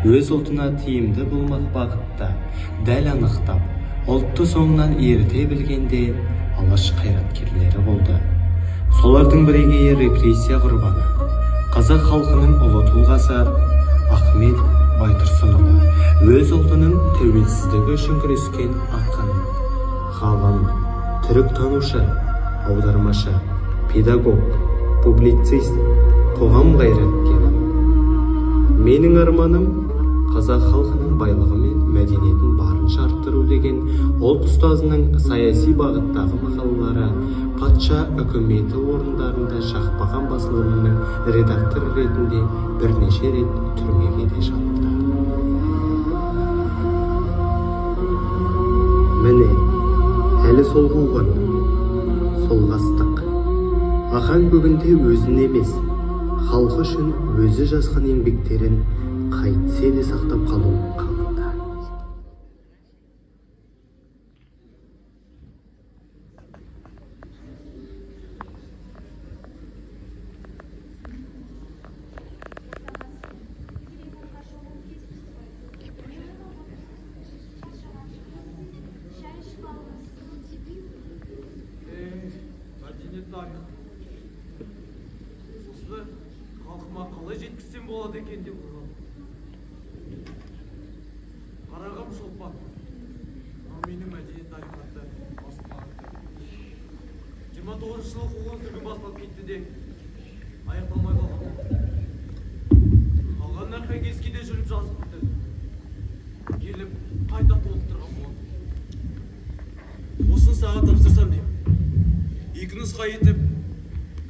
өз ұлтына тиімді болмақ бағытта дәл анықтап, ұлтты соңынан ерте білгенде алаш қайраткерлері болды. Солардың бірегейі репрессия құрбаны, қазақ халқының ұлы тұлғасы Ахмет Байтұрсынұлы өз ұлтының тәуелсіздігі үшін күрескен ақын, ғалым, түріктанушы, аудармашы, педагог, публицист, қоғам қайраткері. Менің арманым қазақ халқының байлығы мен мәдениетін барынша арттыру деген ұлт ұстазының саяси бағыттағы мақалалары патша үкіметі орындарында жақпаған басылымының редакторы ретінде бірнеше рет түрмеге де жабылды. Міне, әлі сол қуған, сол қастық. Ақан бүгінде өзін емес, халқы үшін өзі жазған еңбектерін қайтсе де сақтап қалу қалында. Мәдениет тарих. Осыны халқыма қалай жеткізсем болады екен деп ойладым. Қарағым Шолпан, менің мәдениет тарихаты басылмады. 29 жыл қуғын-сүргін басталып кетті де аяқталмай қалған. Қалған нарқа кескеде жүріп жазып бітті. Келіп қайта толықтырған болады. Осын саған тапсырсам деймін. Екі нұсқа етіп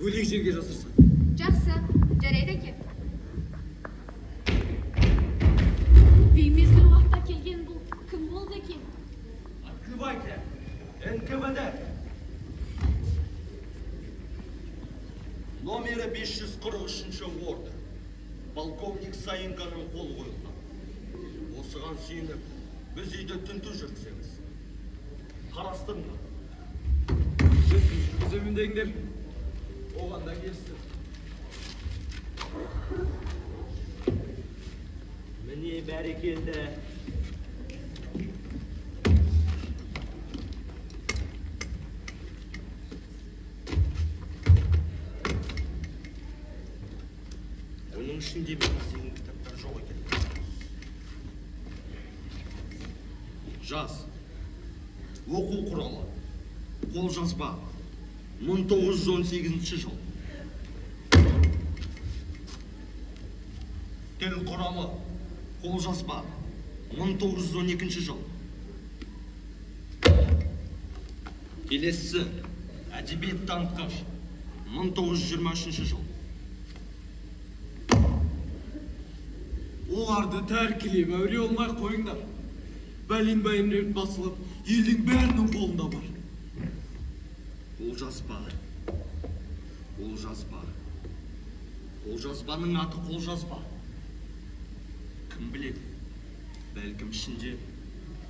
бөлек жерге жасырсан. Жақсы, жарайды екен. Беймезгіл уақытта келген бұл кім болды екен? Открывайте, НКВД. Номері 543 орды. Полковник Саенканың қолы қойылған. Осыған сүйеніп, біз үйде тінту жүргіземіз. Қарастырыңдар. Жүргіземіндегіңдер, оған да келсін. Міне бәрекелді. Оның ішінде біздің кітаптар жоқ екен. Жаз. Оқу құралы. Қолжазба. 1918 жыл. Тіл құрамы. Қолжазба. 1912 жыл. Келесі. Әдебиет танытқыш. 1923 жыл. Оларды тәркілеп әуре олмай қойыңдар. Бәлен басылып, елдің бәрінің қолында бар. Қолжазба. Қолжазба. Қолжазбаның аты қолжазба. Кім біледі? Бәлкім ішінде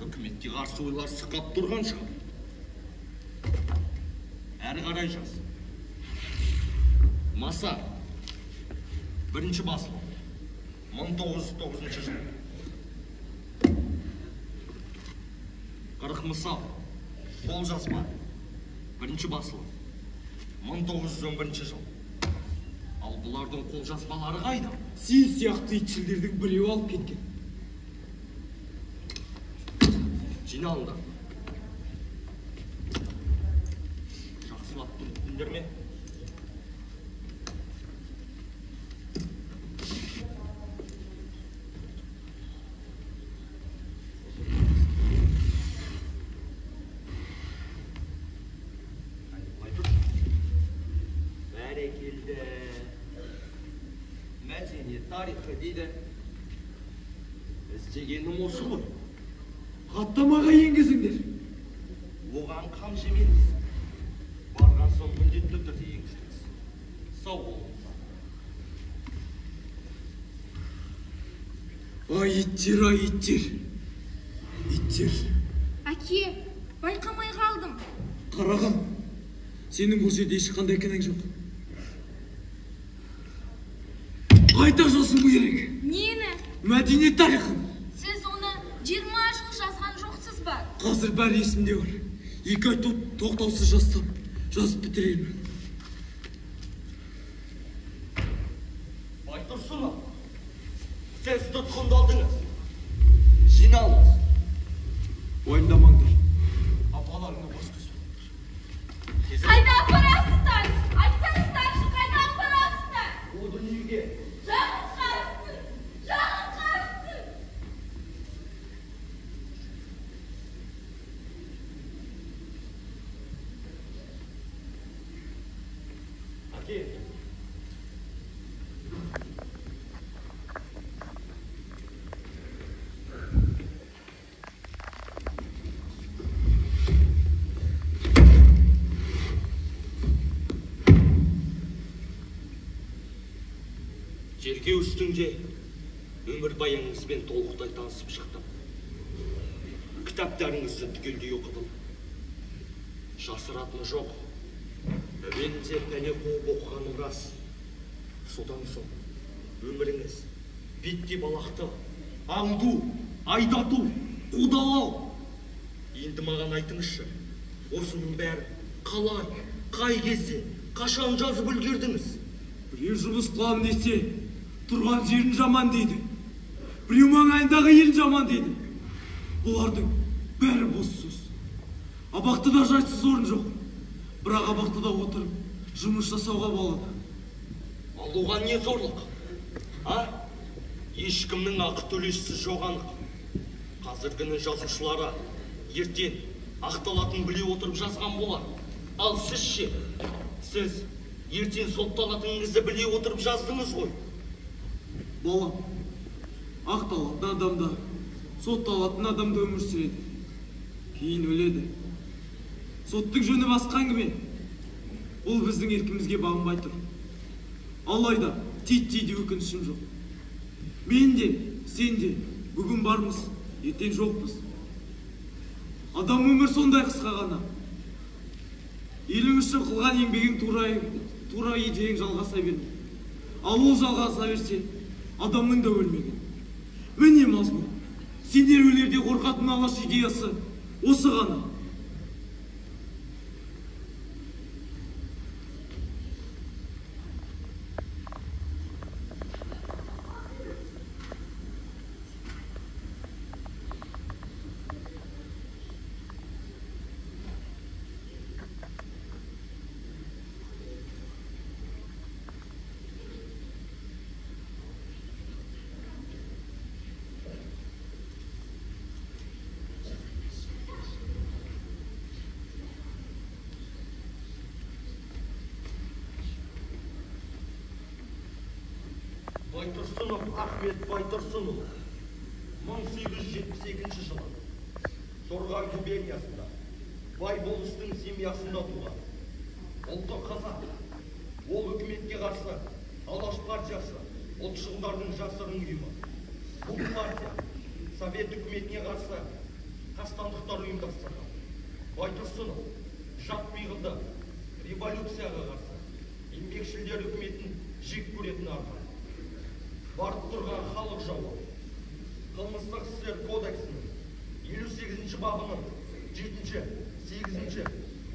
үкіметке қарсы ойлар сықап тұрған шығар. Әрі қарай жаз. Маса. Бірінші басылым. 1909 жыл. Қырық мысал. Қолжазба. Бірінші басылым. 1911 жыл. Ал бұлардың қолжазбалары қайда? Сен сияқты итшілдердің біреу алып кеткен. Жиналыңдар. Жақсылап түсіндіңдер ме? Бәрекелді. Мәдениет тарихы дейді. Іздегенім осы ғой. Хаттамаға енгізіңдер. Оған қам жемеңіз. Барған соң міндетті түрде енгізіңіз. Сау болыңыз. Ай, иттер, ай, иттер. Иттер. Әке, байқамай қалдым. Қарағым, сенің бұл жерде ешқандай кінәң жоқ. Қайта жасуы керек. Нені? мәдениет тарихын. Сіз оны 20 жыл жазған жоқсыз ба? Қазір бәрі есімде бар. 2 ай тоқтаусыз жазсам, жазып бітірермін. Байтұрсынов, сіз тұтқынды алдыңыз. Жиналыңыз. Уайымдамаңдар. Апаларыңа бас көз. Қайда апарасыздар? Айтсаңыздаршы, қайда апарасыздар? О дүниеге. Жағын қарыссын! Жағын қарыссын! Әке. Тергеу үстінде өмірбаяныңызбен толықтай танысып шықтым. Кітаптарыңызды түгелдей оқыдым. Жасыратыны жоқ. Әуелінде пәле қуып оқығаным рас. Содан соң өміріңіз бетке балақты, аңду, айдату, қудалау. Енді маған айтыңызшы, осының бәрі қалай, қай кезде, қашан жазып үлгердіңіз? Біреу жұмыс қылам десе, тұрған жерін жаман дейді. Біреу маңайындағы елін жаман дейді. Бұлардың бәрі бос сөз. Абақтыда жайсыз орын жоқ. Бірақ абақтыда отырып, жұмыс жасауға болады. Алуға не зорлық? Ешкімнің ақы төлеусіз жоқ анық. Қазіргінің жазушылары ертең ақталатын біле отырып жазған болар. Ал сіз ше? Сіз ертең сотталатыныңызды біле отырып жаздыңыз ғой. Балам, ақталатын адамда, сотталатын адамда өмір сүреді. Кейін өледі. Соттың жөні басқа әңгіме. Бұл біздің еркімізге бағынбай тұр. Алайда титтейді өкінішім жоқ. Мен де, сен де бүгін бармыз, ертең жоқпыз. Адам өмір сондай қысқа ғана. Елің үшін қылған еңбегің тура идеяң жалғаса бермек. Ал ол жалғаса берсе, адамның да өлмеген. Міне мазмұн. Сендер өлерде қорқатын алаш идеясы осы ғана. Байтұрсынов Ахмет Байтұрсынов 1872 жылы Торғай губерниясында бай болыстың семьясында туған. Ұлты қазақ. Ол үкіметке қарсы Алаш партиясы ұлтшылдардың жасырын ұйымы. Бұл партия Совет үкіметіне қарсы қастандықтар ұйымдастырған. Байтұрсынов жат пиғылды революцияға қарсы еңбекшілдер үкіметін жек көретін арқан. Барып тұрған халық жауы. Қылмыстық істер кодексінің 58 бабының 7-ші, 8-ші,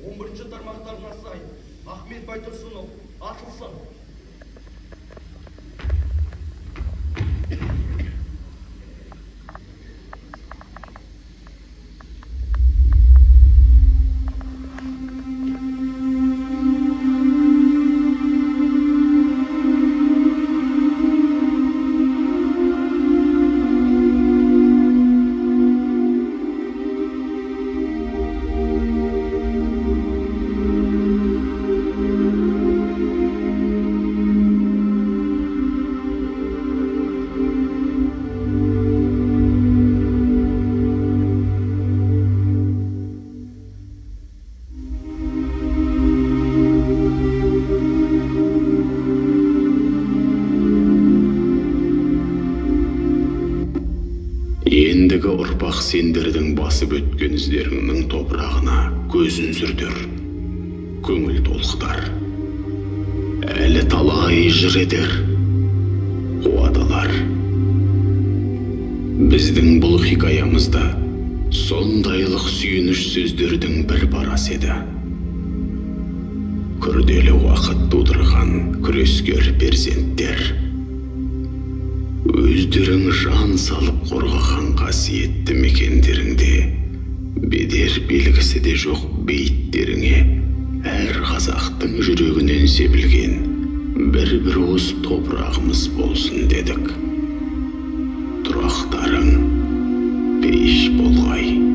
11-ші тармақтарына сай Ахмет Байтұрсынов атылсын. Ендігі ұрпақ сендердің басып өткен іздеріңнің топырағына көзін сүрдір, көңіл толқытар. Әлі талай жыр етер, қуадалар. Біздің бұл хикаямызда сондайлық сүйініш сөздердің бір парасы еді. Күрделі уақыт тудырған күрескер перзенттер, өздерің жан салып қорғаған қасиетті мекендеріңде бедер белгісі де жоқ бейіттеріңе әр қазақтың жүрегінен себілген бір уыс топырағымыз болсын дедік. Тұрақтарың пейіш болғай.